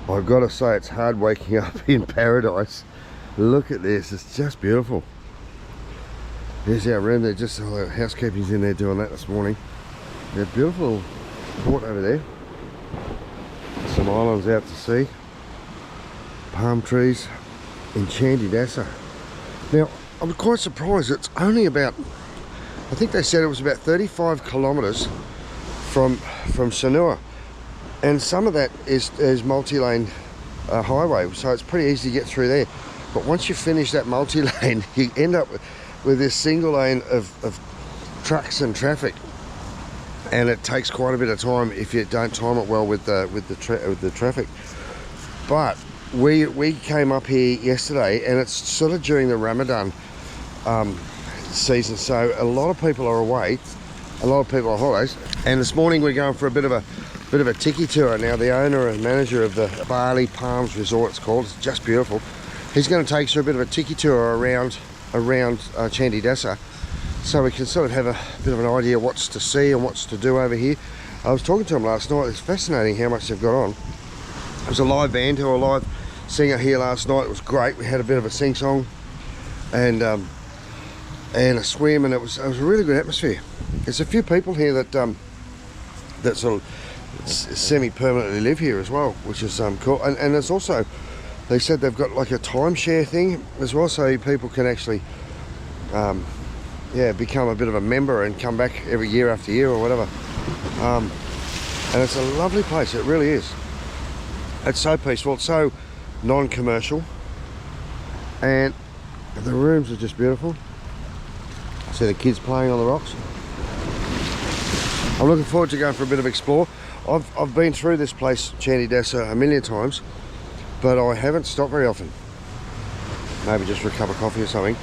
I've got to say, it's hard waking up in paradise. Look at this, it's just beautiful. There's our room there, just all the housekeeping's in there doing that this morning. Yeah, beautiful port over there. Some islands out to sea. Palm trees in Candidasa. Now, I'm quite surprised, it's only about, I think they said it was about 35 kilometres from Sanur. And some of that is multi-lane highway, so it's pretty easy to get through there. But once you finish that multi-lane, you end up with this single lane of trucks and traffic, and it takes quite a bit of time if you don't time it well with the traffic. But we came up here yesterday, and it's sort of during the Ramadan season, so a lot of people are away, a lot of people are on holidays. And this morning we're going for a bit of a tiki tour. Now, the owner and manager of the Bali Palms Resort, it's called, it's just beautiful. He's going to take us through a bit of a tiki tour around Candidasa, so we can sort of have a bit of an idea what's to see and what's to do over here. I was talking to him last night. It's fascinating how much they've got on. There was a live band or a live singer here last night. It was great. We had a bit of a sing-song and a swim, and it was a really good atmosphere. There's a few people here that sort of semi-permanently live here as well, which is cool. And there's also, they said they've got like a timeshare thing as well, so people can actually become a bit of a member and come back every year after year or whatever. And it's a lovely place, it really is. It's so peaceful, it's so non-commercial, and the rooms are just beautiful. See the kids playing on the rocks. I'm looking forward to going for a bit of explore. I've been through this place, Candidasa, a million times, but I haven't stopped very often. Maybe just for a cup of coffee or something.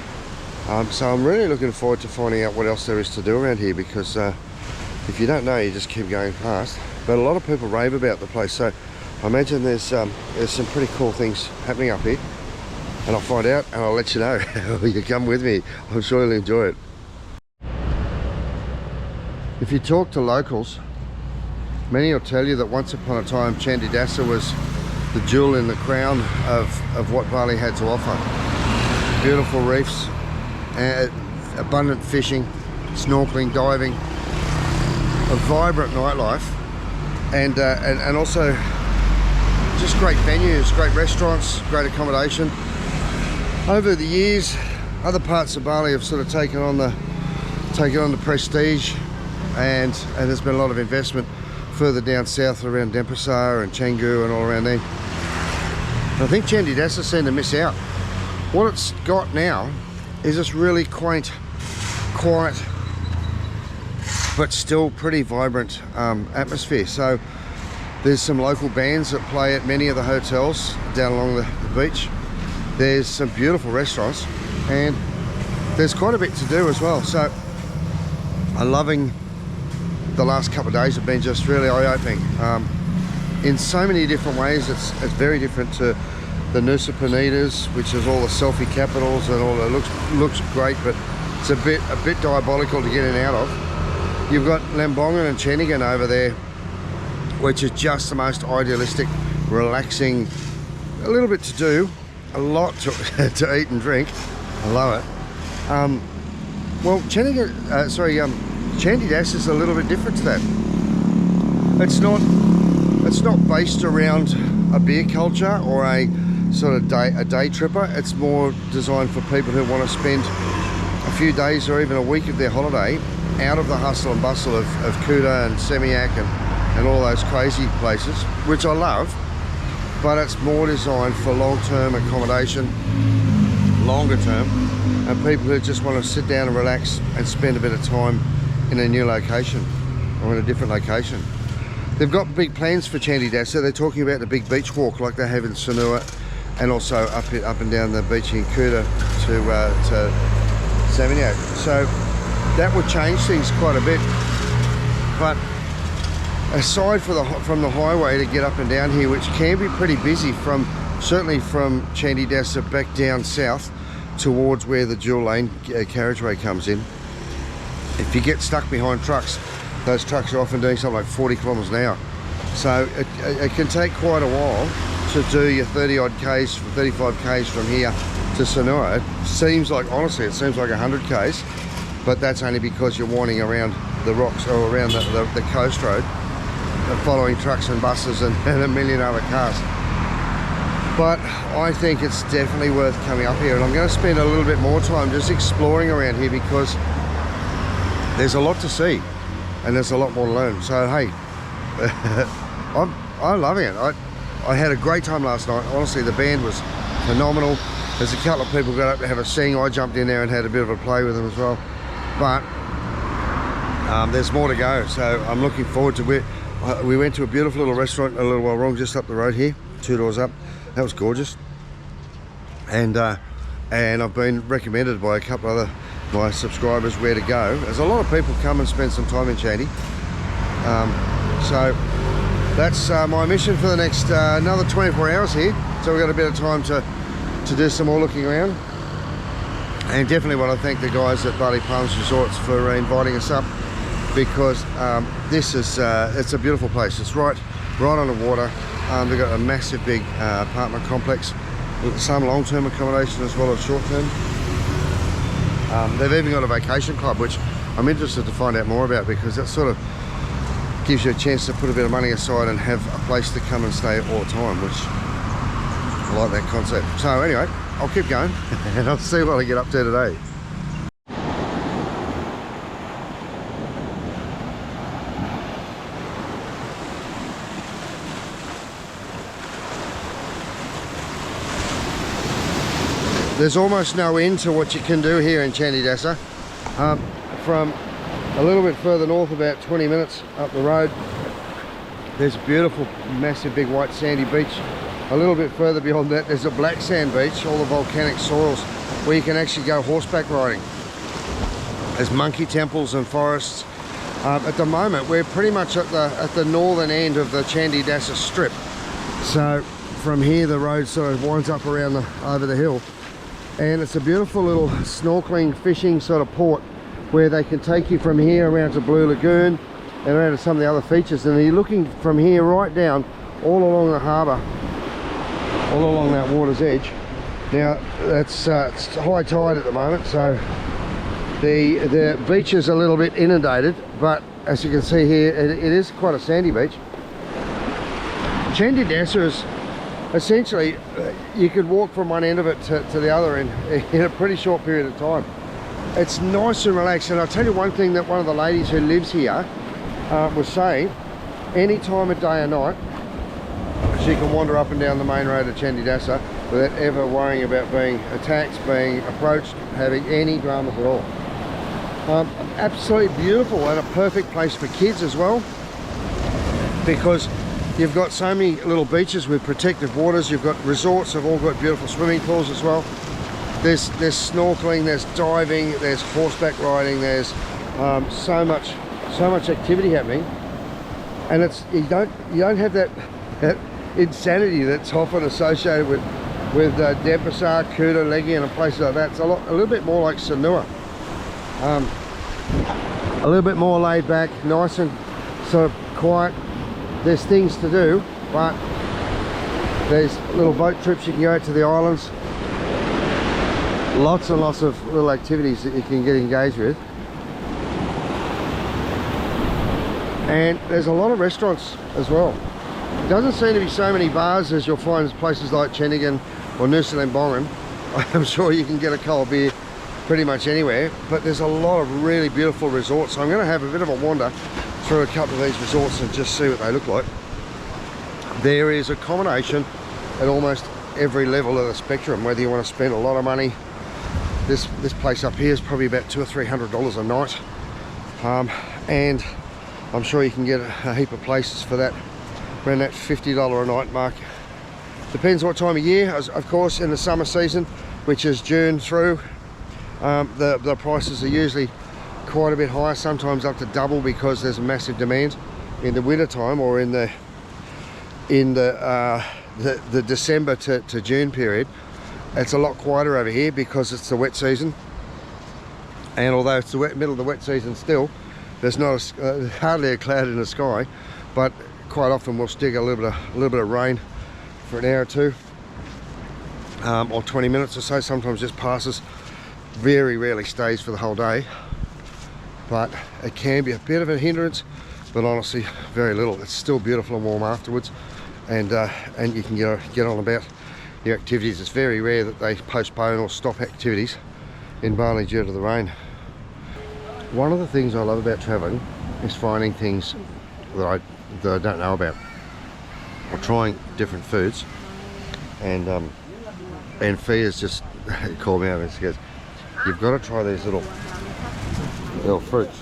So I'm really looking forward to finding out what else there is to do around here, because if you don't know, you just keep going past. But a lot of people rave about the place, so I imagine there's some pretty cool things happening up here, and I'll find out and I'll let you know. You come with me, I'm sure you'll enjoy it. If you talk to locals, many will tell you that once upon a time Candidasa was the jewel in the crown of what Bali had to offer. Beautiful reefs, abundant fishing, snorkeling, diving, a vibrant nightlife, and also just great venues, great restaurants, great accommodation. Over the years, other parts of Bali have sort of taken on the prestige, and there's been a lot of investment further down south around Denpasar and Canggu and all around there. I think Candidasa seemed to miss out. What it's got now is this really quaint, quiet, but still pretty vibrant atmosphere. So there's some local bands that play at many of the hotels down along the beach. There's some beautiful restaurants, and there's quite a bit to do as well. So I'm loving the last couple of days. Have been just really eye-opening in so many different ways. It's very different to the Nusa Penitas, which is all the selfie capitals and all that. Looks great, but it's a bit diabolical to get in and out of. You've got Lembongan and Chenigan over there, which is just the most idealistic, relaxing, a little bit to do, a lot to eat and drink. I love it. Well, Candidasa is a little bit different to that. It's not based around a beer culture or a sort of day tripper. It's more designed for people who want to spend a few days or even a week of their holiday out of the hustle and bustle of Kuta and Seminyak and all those crazy places, which I love, but it's more designed for long-term accommodation, longer term, and people who just want to sit down and relax and spend a bit of time in a new location or in a different location. They've got big plans for Candidasa. They're talking about the big beach walk like they have in Sanur, and also up and down the beach in Kuta to Seminyak. So that would change things quite a bit. But aside from the highway to get up and down here, which can be pretty busy certainly from Candidasa back down south towards where the dual lane carriageway comes in. If you get stuck behind trucks, those trucks are often doing something like 40 kilometres an hour. So it can take quite a while to do your 30 odd Ks, 35 Ks from here to Sanur. It seems like, honestly, it seems like 100 Ks, but that's only because you're winding around the rocks or around the coast road, following trucks and buses and a million other cars. But I think it's definitely worth coming up here, and I'm going to spend a little bit more time just exploring around here because there's a lot to see and there's a lot more to learn. So hey, I'm loving it. I had a great time last night. Honestly, the band was phenomenal. There's a couple of people got up to have a sing. I jumped in there and had a bit of a play with them as well. But there's more to go, so I'm looking forward to it. We went to a beautiful little restaurant a little while wrong just up the road here, 2 doors up. That was gorgeous. And I've been recommended by a couple of my subscribers where to go. There's a lot of people come and spend some time in Chandy. So that's my mission for the next another 24 hours here. So we've got a bit of time to do some more looking around. And definitely want to thank the guys at Bali Palms Resorts for inviting us up, because this is it's a beautiful place. It's right on the water. They've got a massive big apartment complex with some long-term accommodation as well as short-term. They've even got a vacation club, which I'm interested to find out more about, because that sort of gives you a chance to put a bit of money aside and have a place to come and stay all the time, which I like that concept. So anyway, I'll keep going and I'll see what I get up to today. There's almost no end to what you can do here in Candidasa. From a little bit further north, about 20 minutes up the road, there's a beautiful, massive, big white sandy beach. A little bit further beyond that, there's a black sand beach, all the volcanic soils, where you can actually go horseback riding. There's monkey temples and forests. At the moment, we're pretty much at the northern end of the Candidasa strip. So from here, the road sort of winds up around over the hill. And it's a beautiful little snorkeling, fishing sort of port, where they can take you from here around to Blue Lagoon and around to some of the other features. And you're looking from here right down all along the harbour, all along that water's edge. Now that's it's high tide at the moment, so the beach is a little bit inundated, but as you can see here, it is quite a sandy beach. Candidasa is essentially, you could walk from one end of it to the other in a pretty short period of time. It's nice and relaxed, and I'll tell you one thing that one of the ladies who lives here was saying: any time of day or night, she can wander up and down the main road of Candidasa without ever worrying about being attacked, being approached, having any dramas at all. Absolutely beautiful, and a perfect place for kids as well, because you've got so many little beaches with protected waters. You've got resorts have all got beautiful swimming pools as well. There's snorkeling, there's diving, there's horseback riding, there's so much activity happening, and you don't have that insanity that's often associated with Denpasar, Kuta, Legian and places like that. It's a little bit more like Sanur. A little bit more laid back, nice and sort of quiet. There's things to do, but there's little boat trips you can go out to the islands. Lots and lots of little activities that you can get engaged with. And there's a lot of restaurants as well. It doesn't seem to be so many bars as you'll find in places like Chendigan or Nusa Lembongan. I'm sure you can get a cold beer pretty much anywhere, but there's a lot of really beautiful resorts. So I'm going to have a bit of a wander through a couple of these resorts and just see what they look like. There is accommodation at almost every level of the spectrum, whether you want to spend a lot of money. This place up here is probably about $200 or $300 a night, and I'm sure you can get a heap of places for that, around that $50 a night mark. Depends what time of year. Of course, in the summer season, which is June through, the prices are usually quite a bit higher, sometimes up to double, because there's a massive demand. In the winter time, or in the December to June period, it's a lot quieter over here because it's the wet season. And although it's the middle of the wet season still, there's not hardly a cloud in the sky, but quite often we'll stick a little bit of rain for an hour or two, or 20 minutes or so. Sometimes just passes, very rarely stays for the whole day, but it can be a bit of a hindrance, but honestly very little. It's still beautiful and warm afterwards, and you can get on about your activities. It's very rare that they postpone or stop activities in Bali due to the rain. One of the things I love about traveling is finding things that I don't know about, or trying different foods. And Fia's just called me over and she goes, "You've got to try these little fruits."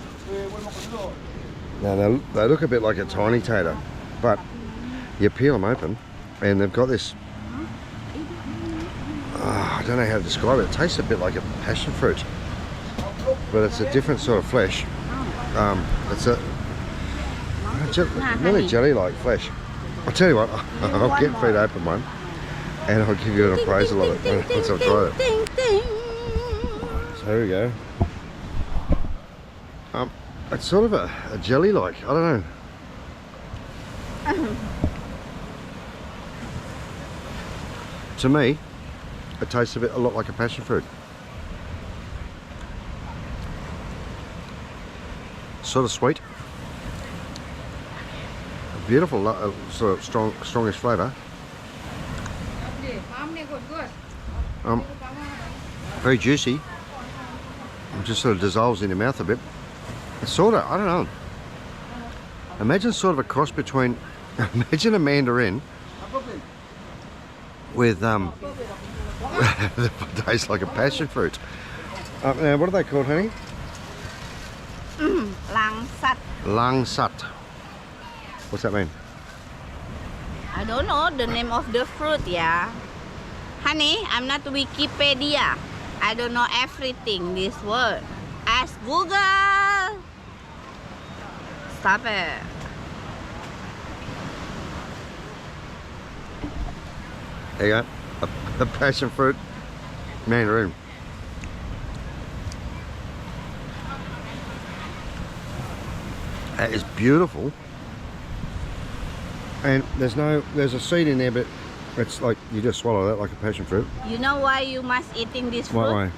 Now they look a bit like a tiny tater, but you peel them open and they've got this, I don't know how to describe it. It tastes a bit like a passion fruit, but it's a different sort of flesh. It's really jelly-like flesh. I'll tell you what, I'll get Fia to open one and I'll give you an appraisal of it once I've tried it. So here we go. It's sort of a jelly-like, I don't know. To me, it tastes a lot like a passion fruit. Sort of sweet. Beautiful, sort of strongish flavour. Very juicy. It just sort of dissolves in your mouth a bit. It's sort of, I don't know. Imagine sort of a cross between, imagine a mandarin with that tastes like a passion fruit. Now, what are they called, honey? Langsat. Langsat. What's that mean? I don't know the name of the fruit, yeah. Honey, I'm not Wikipedia. I don't know everything this word. Ask Google. Stop it. There you go. A passion fruit mandarin. That is beautiful. And there's a seed in there, but it's like you just swallow that like a passion fruit. You know why you must eating this fruit? Why?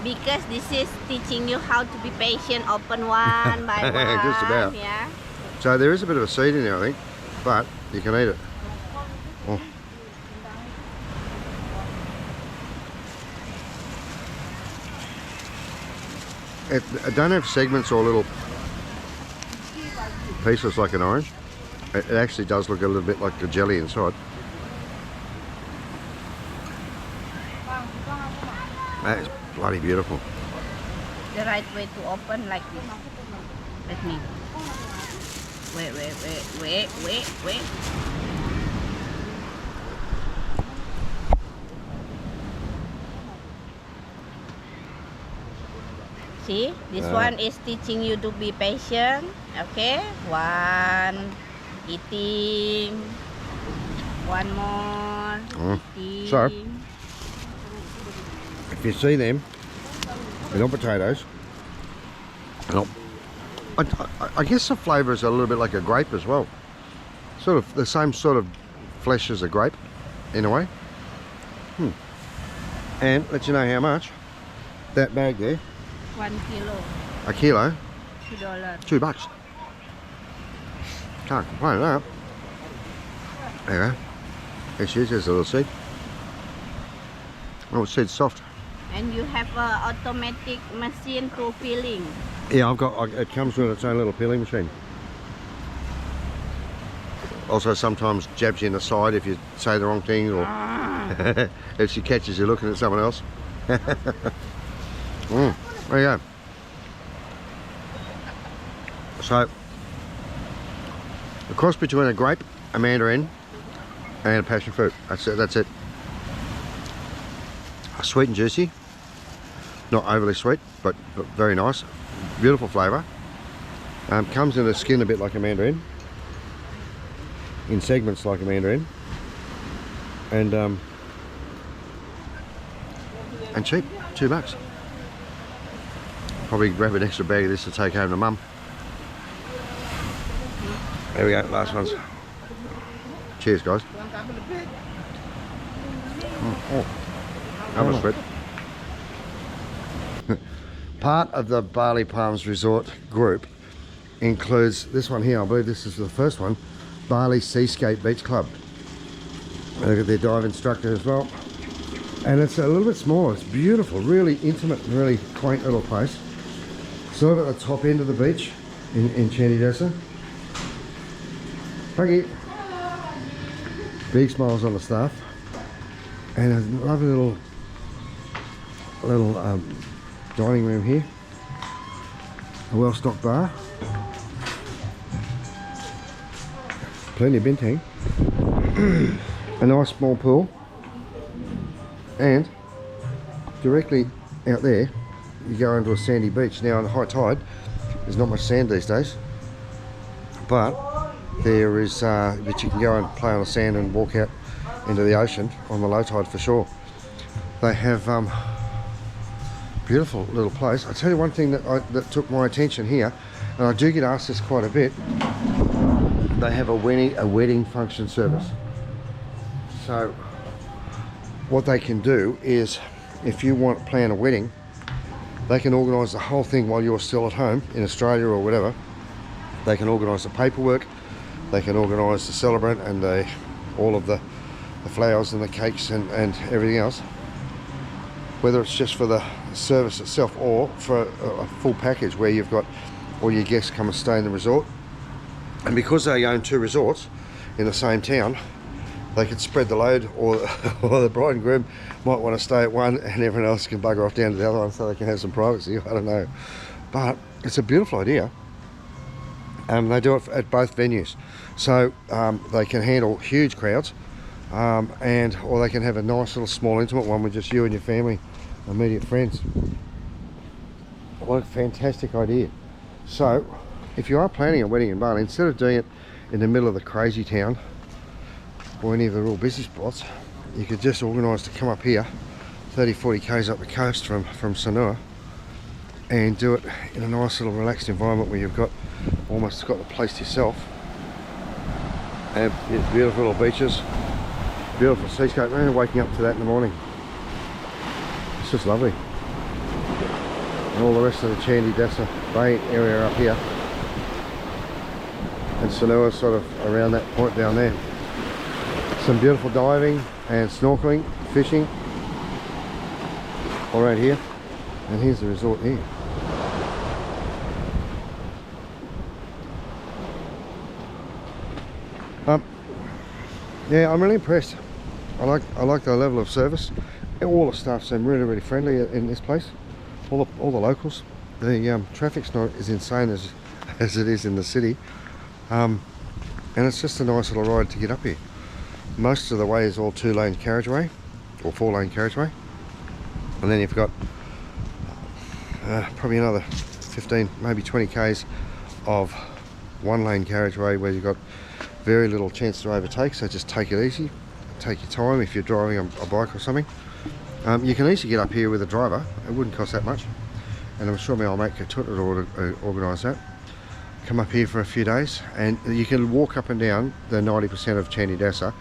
Because this is teaching you how to be patient, open one by one. Just about. Yeah. So there is a bit of a seed in there, I think, but you can eat it. Oh. It don't have segments or little pieces like an orange. It actually does look a little bit like the jelly inside. That is bloody beautiful. The right way to open like this. Let me. Wait. See, this one is teaching you to be patient. Okay, one, eating, one more, eating. So, if you see them, they're not potatoes. I guess the flavour is a little bit like a grape as well. Sort of the same sort of flesh as a grape, in a way. And let you know how much. That bag there. 1 kilo. A kilo. $2. $2. Can't complain with that. There you go. There she is. There's a little seed. Oh, the seed's soft. And you have a automatic machine to peeling. Yeah, it comes with its own little peeling machine. Also sometimes jabs you in the side if you say the wrong thing, or if she catches you looking at someone else. There you go. So, a cross between a grape, a mandarin, and a passion fruit. That's it. Sweet and juicy. Not overly sweet, but very nice. Beautiful flavour. Comes in the skin a bit like a mandarin. In segments like a mandarin. And cheap, $2. Probably grab an extra bag of this to take home to mum. There we go, last ones. Cheers, guys. Oh, that was sweet. Part of the Bali Palms Resort group includes this one here. I believe this is the first one, Bali Seascape Beach Club. Look at their dive instructor as well. And it's a little bit smaller. It's beautiful, really intimate, really quaint little place. Sort of at the top end of the beach in Candidasa. Thank you. Big smiles on the staff. And a lovely little dining room here. A well-stocked bar. Plenty of bintang. A nice small pool. And directly out there, you go into a sandy beach. Now on high tide, there's not much sand these days. But there is, but you can go and play on the sand and walk out into the ocean on the low tide for sure. They have beautiful little place. I'll tell you one thing that took my attention here, and I do get asked this quite a bit. They have a wedding function service. So what they can do is, if you want to plan a wedding, they can organise the whole thing while you're still at home in Australia or whatever. They can organise the paperwork, they can organise the celebrant and all of the flowers and the cakes and everything else, whether it's just for the service itself or for a full package where you've got all your guests come and stay in the resort. And because they own 2 resorts in the same town, they could spread the load, or the bride and groom might want to stay at one and everyone else can bugger off down to the other one so they can have some privacy. I don't know, but it's a beautiful idea. They do it at both venues, so they can handle huge crowds, or they can have a nice little small intimate one with just you and your family, immediate friends. What a fantastic idea. So if you are planning a wedding in Bali, instead of doing it in the middle of the crazy town or any of the real busy spots, you could just organise to come up here 30-40 k's up the coast from Sanur and do it in a nice little relaxed environment where you've got almost got the place to yourself. And beautiful little beaches, beautiful seascape. Man, waking up to that in the morning, it's just lovely. And all the rest of the Candidasa Bay area up here, and Sanur is sort of around that point down there. Some beautiful diving and snorkeling, fishing all right here. And here's the resort here. Yeah, I'm really impressed. I like the level of service. All the staff seem really friendly in this place. All the locals. The traffic's not as insane as it is in the city, and it's just a nice little ride to get up here. Most of the way is all 2-lane carriageway or 4-lane carriageway, and then you've got probably another 15, maybe 20 k's of 1-lane carriageway where you've got very little chance to overtake, so just take it easy, take your time if you're driving a bike or something. You can easily get up here with a driver. It wouldn't cost that much, and I'm sure my mate Katut would organise that. Come up here for a few days and you can walk up and down the 90% of Candidasa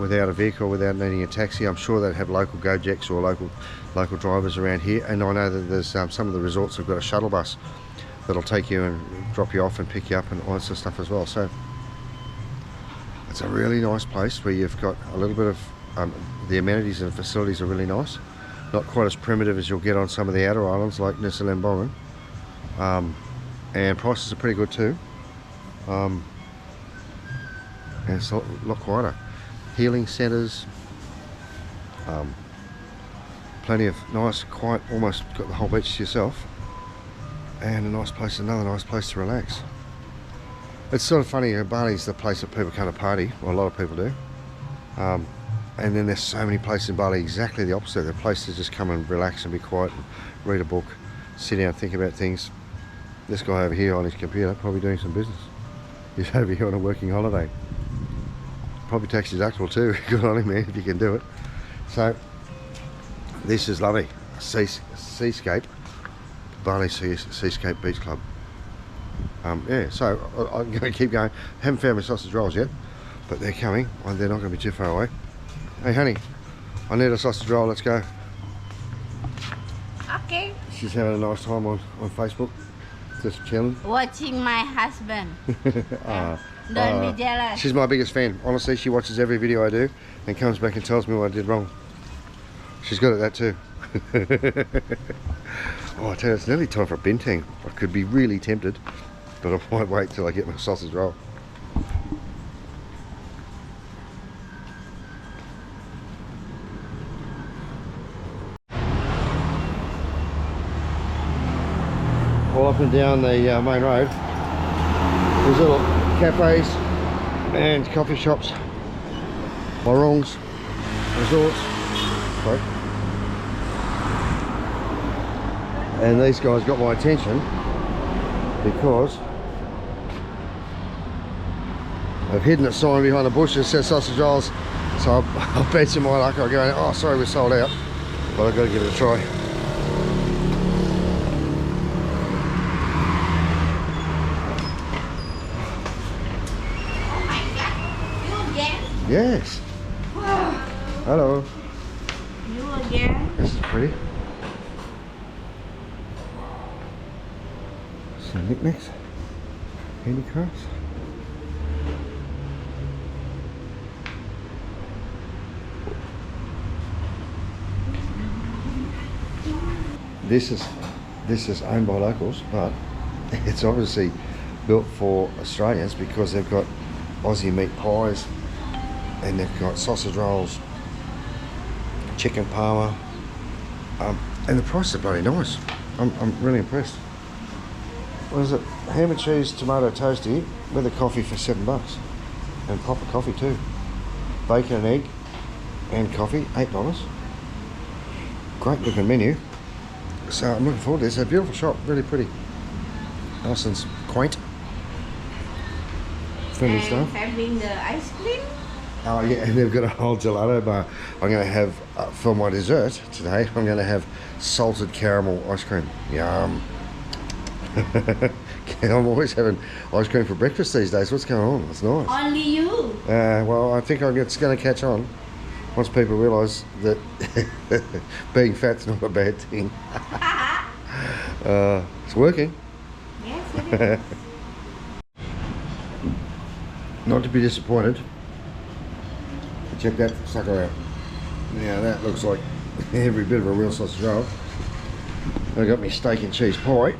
without a vehicle, without needing a taxi. I'm sure they'd have local Gojeks or local drivers around here, and I know that there's some of the resorts have got a shuttle bus that'll take you and drop you off and pick you up and all that sort of stuff as well. So it's a really nice place where you've got a little bit of the amenities and facilities are really nice. Not quite as primitive as you'll get on some of the outer islands like Nusa Lembongan. And prices are pretty good too. And it's a lot quieter. Healing centres, plenty of nice, quiet, almost got the whole beach to yourself, and another nice place to relax. It's sort of funny, Bali's the place that people come to party, well, a lot of people do. And then there's so many places in Bali exactly the opposite. They're places to just come and relax and be quiet and read a book, sit down, think about things. This guy over here on his computer, probably doing some business. He's over here on a working holiday. Probably tax deductible too. Good on him, man, if you can do it. So this is lovely. Seascape, Bali Seascape Beach Club. Yeah, so I'm going to keep going. Haven't found my sausage rolls yet, but they're coming. They're not going to be too far away. Hey honey, I need a sausage roll, let's go. Okay. She's having a nice time on Facebook. Just chilling. Watching my husband. Ah, Don't be jealous. she's my biggest fan. Honestly, she watches every video I do and comes back and tells me what I did wrong. She's good at that too. Oh, I tell you, it's nearly time for a bintang. I could be really tempted, but I might wait till I get my sausage roll. All up and down the main road, there's little cafes and coffee shops, morongs, resorts. Sorry. And these guys got my attention because they've hidden a sign behind the bush that says sausage rolls. So I'll bet you my luck I'll go, oh sorry, we're sold out, but I've got to give it a try. Yes. Hello. You again? This is pretty. Some knickknacks, handicrafts. This is owned by locals, but it's obviously built for Australians because they've got Aussie meat pies and they've got sausage rolls, chicken parma, and the prices are bloody nice. I'm really impressed. What is it? Ham and cheese tomato toasty with a coffee for $7, and proper coffee too. Bacon and egg and coffee, $8. Great looking menu. So I'm looking forward to this. It's a beautiful shop, really pretty. Nice and quaint. Friendly And stuff. having the ice cream. Oh yeah, and they've got a whole gelato bar. I'm going to have, for my dessert today, I'm going to have salted caramel ice cream. Yum. I'm always having ice cream for breakfast these days. What's going on? It's nice. Only you. Well, I think it's going to catch on once people realise that being fat's not a bad thing. It's working. Yes, it is. Not to be disappointed. Check that sucker out. Now that looks like every bit of a real sausage roll. I got me steak and cheese pie,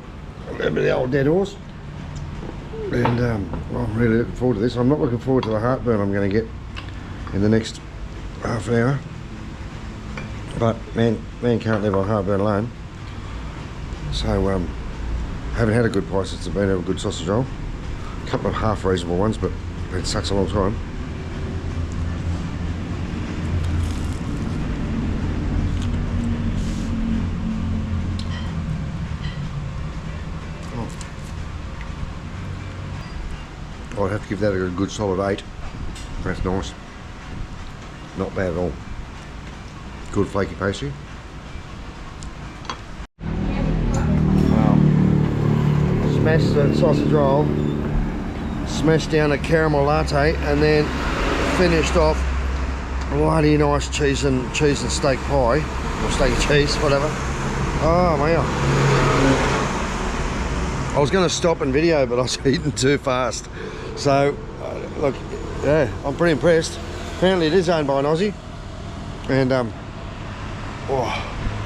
a little bit of the old dead horse, and I'm really looking forward to this. I'm not looking forward to the heartburn I'm going to get in the next half an hour, but man can't live on heartburn alone. So haven't had a good pie since I've been to a good sausage roll. A couple of half reasonable ones, but been such a long time. I'd have to give that a good solid 8. That's nice. Not bad at all. Good flaky pastry. Wow. Smashed the sausage roll, smashed down a caramel latte, and then finished off bloody nice cheese and steak pie, or steak and cheese, whatever. Oh man. I was going to stop and video, but I was eating too fast. So, look, yeah, I'm pretty impressed. Apparently it is owned by an Aussie. And,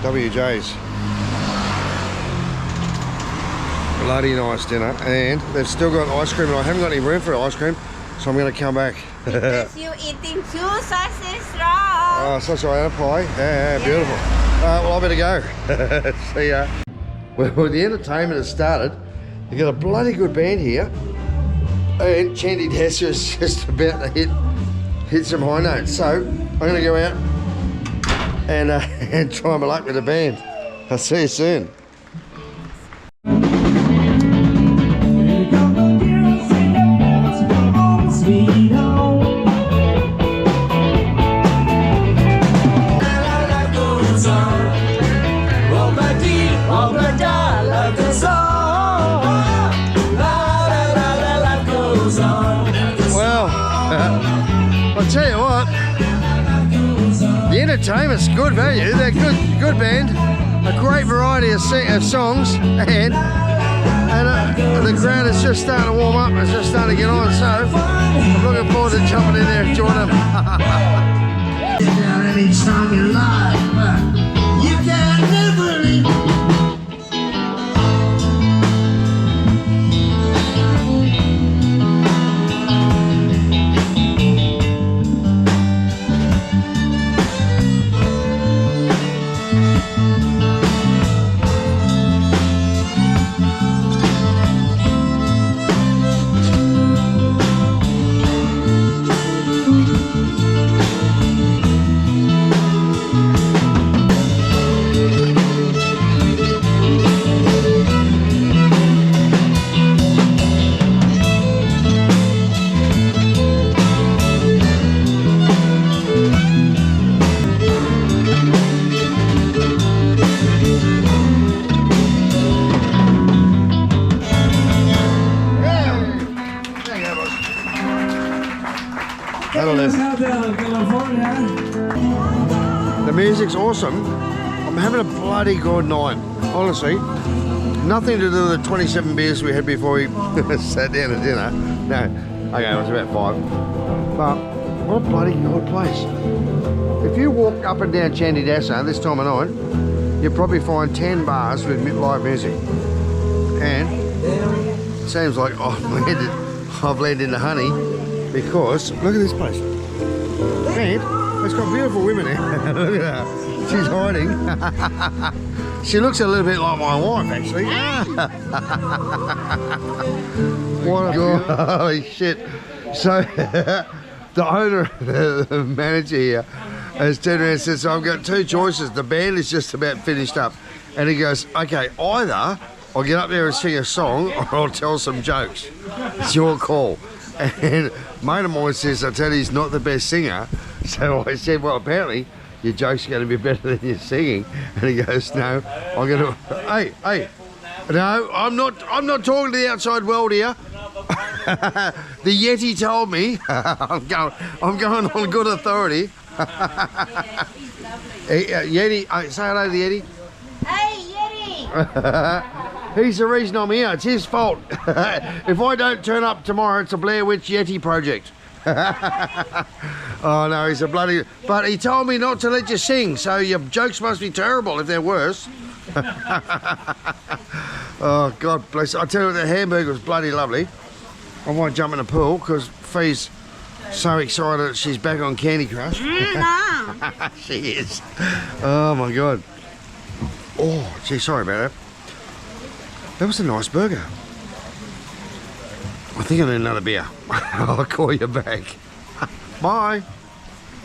WJ's. Bloody nice dinner. And they've still got ice cream, and I haven't got any room for ice cream, so I'm going to come back. Because you eating 2 sausage rolls. Oh, sausage roll and a pie. Yeah, beautiful. Well, I better go. See ya. Well, the entertainment has started. You've got a bloody good band here. And Candidasa is just about to hit some high notes. So I'm going to go out and try my luck with the band. I'll see you soon. Well, I'll tell you what, the entertainment's good value. They're good band. A great variety of songs, and the crowd is just starting to warm up. It's just starting to get on. So I'm looking forward to jumping in there and joining them. Any song you like, but you can never leave. The music's awesome. I'm having a bloody good night, honestly. Nothing to do with the 27 beers we had before we sat down at dinner. No, okay, it was about 5. But what a bloody good place. If you walk up and down Candidasa this time of night, you'll probably find 10 bars with live music. And it seems like I've landed in the honey, because look at this place. And it's got beautiful women here. Look at her. She's hiding. She looks a little bit like my wife, actually. What a holy shit. So the owner, the manager here, has turned around and said, so I've got 2 choices. The band is just about finished up. And he goes, okay, either I'll get up there and sing a song, or I'll tell some jokes. It's your call. And a mate of mine says, I tell you, he's not the best singer. So I said, well, apparently your jokes are going to be better than your singing. And he goes, no, I'm going to, hey, no, I'm not talking to the outside world here. The Yeti told me. I'm going on good authority. Yeti, say hello to the Yeti. Hey, Yeti! He's the reason I'm here. It's his fault. If I don't turn up tomorrow, it's a Blair Witch Yeti project. Oh no, he's a bloody... But he told me not to let you sing, so your jokes must be terrible if they're worse. Oh, God bless. I tell you what, the hamburger was bloody lovely. I might jump in the pool because Fee's so excited that she's back on Candy Crush. She is. Oh my God. Oh, gee, sorry about that. That was a nice burger. I think I need another beer. I'll call you back. Bye.